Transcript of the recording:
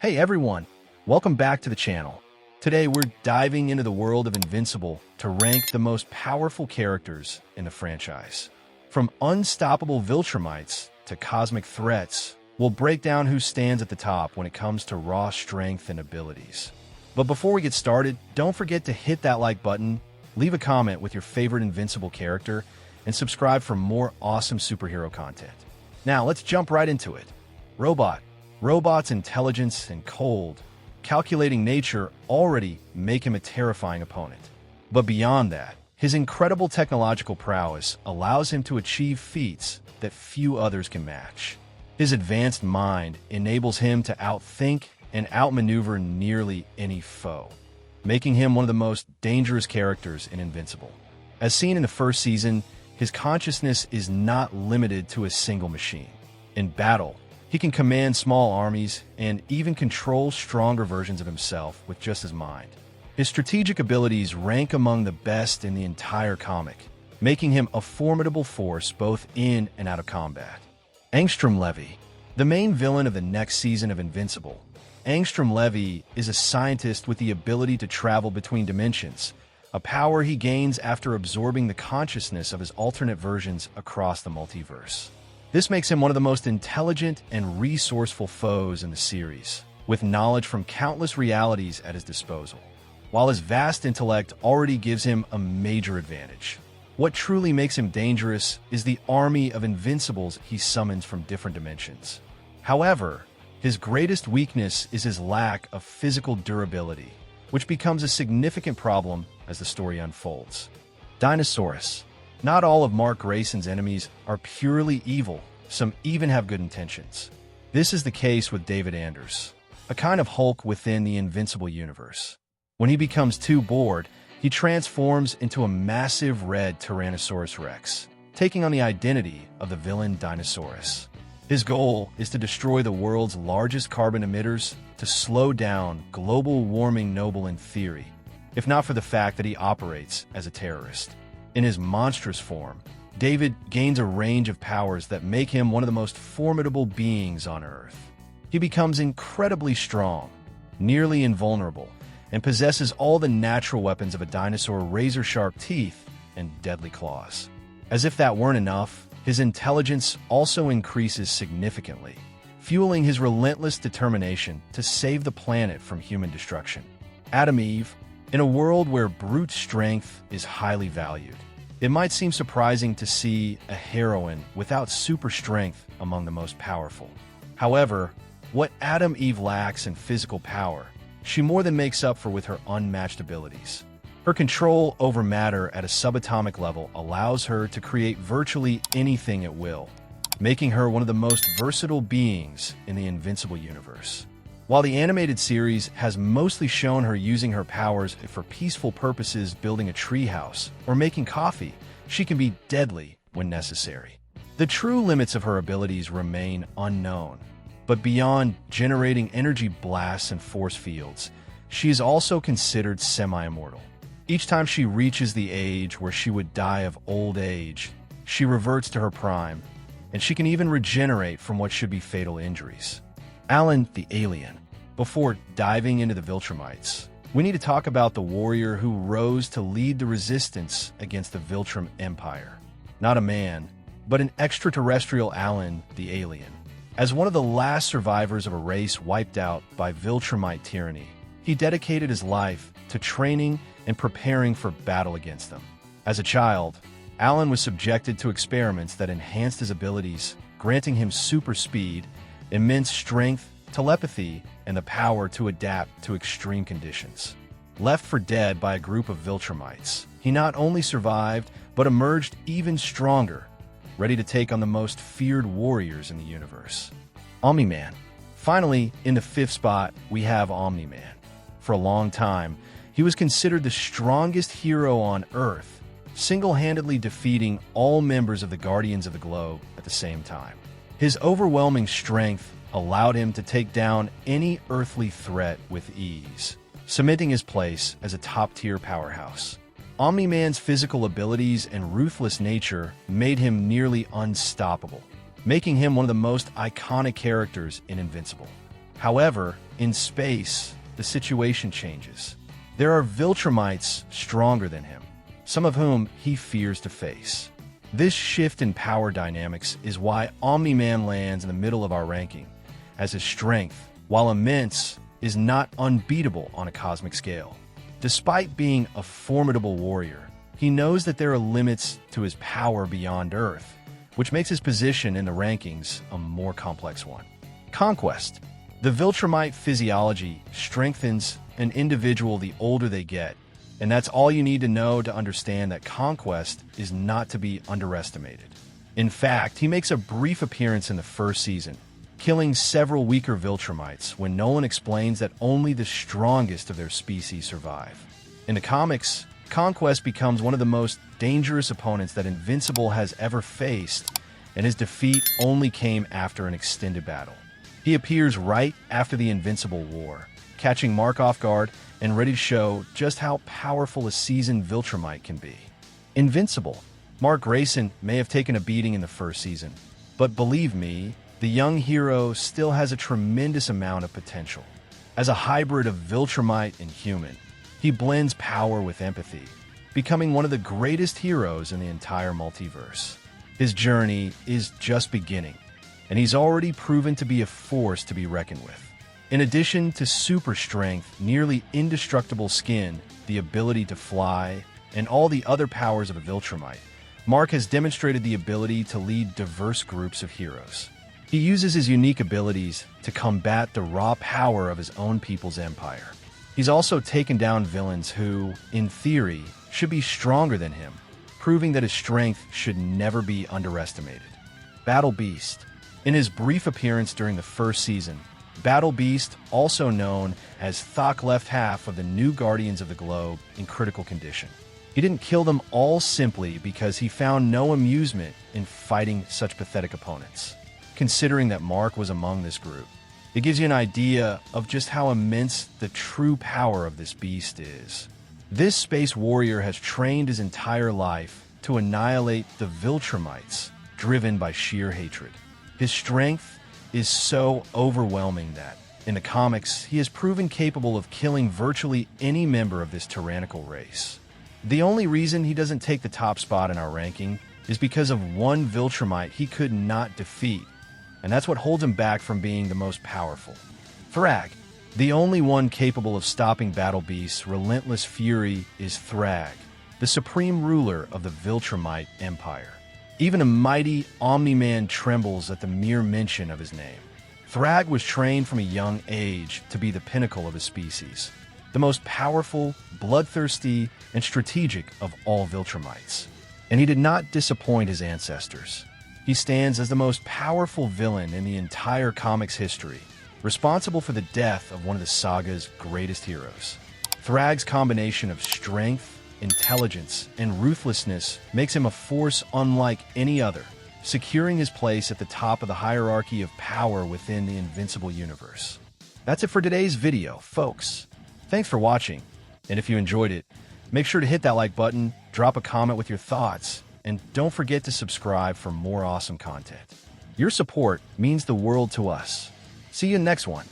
Hey everyone, welcome back to the channel. Today we're diving into the world of Invincible to rank the most powerful characters in the franchise. From unstoppable Viltrumites to cosmic threats, we'll break down who stands at the top when it comes to raw strength and abilities. But before we get started, don't forget to hit that like button, leave a comment with your favorite Invincible character, and subscribe for more awesome superhero content. Now let's jump right into it. Robot's intelligence and cold, calculating nature already make him a terrifying opponent. But beyond that, his incredible technological prowess allows him to achieve feats that few others can match. His advanced mind enables him to outthink and outmaneuver nearly any foe, making him one of the most dangerous characters in Invincible. As seen in the first season, his consciousness is not limited to a single machine. In battle, he can command small armies and even control stronger versions of himself with just his mind. His strategic abilities rank among the best in the entire comic, making him a formidable force both in and out of combat. Angstrom Levy, the main villain of the next season of Invincible. Angstrom Levy is a scientist with the ability to travel between dimensions, a power he gains after absorbing the consciousness of his alternate versions across the multiverse. This makes him one of the most intelligent and resourceful foes in the series, with knowledge from countless realities at his disposal. While his vast intellect already gives him a major advantage, what truly makes him dangerous is the army of Invincibles he summons from different dimensions. However, his greatest weakness is his lack of physical durability, which becomes a significant problem as the story unfolds. Dinosaurus. Not all of Mark Grayson's enemies are purely evil, some even have good intentions. This is the case with David Anders, a kind of Hulk within the Invincible universe. When he becomes too bored, he transforms into a massive red Tyrannosaurus Rex, taking on the identity of the villain Dinosaurus. His goal is to destroy the world's largest carbon emitters to slow down global warming noble in theory, if not for the fact that he operates as a terrorist. In his monstrous form, David gains a range of powers that make him one of the most formidable beings on Earth. He becomes incredibly strong, nearly invulnerable, and possesses all the natural weapons of a dinosaur: razor-sharp teeth and deadly claws. As if that weren't enough, his intelligence also increases significantly, fueling his relentless determination to save the planet from human destruction. Adam Eve. In a world where brute strength is highly valued, it might seem surprising to see a heroine without super strength among the most powerful. However, what Adam Eve lacks in physical power, she more than makes up for with her unmatched abilities. Her control over matter at a subatomic level allows her to create virtually anything at will, making her one of the most versatile beings in the Invincible universe. While the animated series has mostly shown her using her powers for peaceful purposes, building a treehouse or making coffee, she can be deadly when necessary. The true limits of her abilities remain unknown, but beyond generating energy blasts and force fields, she is also considered semi-immortal. Each time she reaches the age where she would die of old age, she reverts to her prime, and she can even regenerate from what should be fatal injuries. Alan the Alien. Before diving into the Viltrumites, we need to talk about the warrior who rose to lead the resistance against the Viltrum Empire. Not a man, but an extraterrestrial Alan the Alien. As one of the last survivors of a race wiped out by Viltrumite tyranny, he dedicated his life to training and preparing for battle against them. As a child, Alan was subjected to experiments that enhanced his abilities, granting him super speed, immense strength, telepathy, and the power to adapt to extreme conditions. Left for dead by a group of Viltrumites, he not only survived, but emerged even stronger, ready to take on the most feared warriors in the universe. Omni-Man. Finally, in the fifth spot, we have Omni-Man. For a long time, he was considered the strongest hero on Earth, single-handedly defeating all members of the Guardians of the Globe at the same time. His overwhelming strength allowed him to take down any earthly threat with ease, cementing his place as a top-tier powerhouse. Omni-Man's physical abilities and ruthless nature made him nearly unstoppable, making him one of the most iconic characters in Invincible. However, in space, the situation changes. There are Viltrumites stronger than him, some of whom he fears to face. This shift in power dynamics is why Omni-Man lands in the middle of our ranking, as his strength, while immense, is not unbeatable on a cosmic scale. Despite being a formidable warrior, he knows that there are limits to his power beyond Earth, which makes his position in the rankings a more complex one. Conquest. The Viltrumite physiology strengthens an individual the older they get, and that's all you need to know to understand that Conquest is not to be underestimated. In fact, he makes a brief appearance in the first season, killing several weaker Viltrumites when Nolan explains that only the strongest of their species survive. In the comics, Conquest becomes one of the most dangerous opponents that Invincible has ever faced, and his defeat only came after an extended battle. He appears right after the Invincible War, catching Mark off guard and ready to show just how powerful a seasoned Viltrumite can be. Invincible. Mark Grayson may have taken a beating in the first season, but believe me, the young hero still has a tremendous amount of potential. As a hybrid of Viltrumite and human, he blends power with empathy, becoming one of the greatest heroes in the entire multiverse. His journey is just beginning, and he's already proven to be a force to be reckoned with. In addition to super strength, nearly indestructible skin, the ability to fly, and all the other powers of a Viltrumite, Mark has demonstrated the ability to lead diverse groups of heroes. He uses his unique abilities to combat the raw power of his own people's empire. He's also taken down villains who, in theory, should be stronger than him, proving that his strength should never be underestimated. Battle Beast. In his brief appearance during the first season, Battle Beast, also known as Thok left half of the new Guardians of the Globe, in critical condition. He didn't kill them all simply because he found no amusement in fighting such pathetic opponents. Considering that Mark was among this group, it gives you an idea of just how immense the true power of this beast is. This space warrior has trained his entire life to annihilate the Viltrumites, driven by sheer hatred. His strength is so overwhelming that, in the comics, he has proven capable of killing virtually any member of this tyrannical race. The only reason he doesn't take the top spot in our ranking is because of one Viltrumite he could not defeat, and that's what holds him back from being the most powerful. Thrag. The only one capable of stopping Battle Beast's relentless fury is Thrag, the supreme ruler of the Viltrumite Empire. Even a mighty Omni-Man trembles at the mere mention of his name. Thrag was trained from a young age to be the pinnacle of his species, the most powerful, bloodthirsty, and strategic of all Viltrumites. And he did not disappoint his ancestors. He stands as the most powerful villain in the entire comics history, responsible for the death of one of the saga's greatest heroes. Thrag's combination of strength, intelligence, and ruthlessness makes him a force unlike any other, securing his place at the top of the hierarchy of power within the Invincible universe. That's it for today's video, folks. Thanks for watching, and if you enjoyed it, make sure to hit that like button, drop a comment with your thoughts, and don't forget to subscribe for more awesome content. Your support means the world to us. See you next one.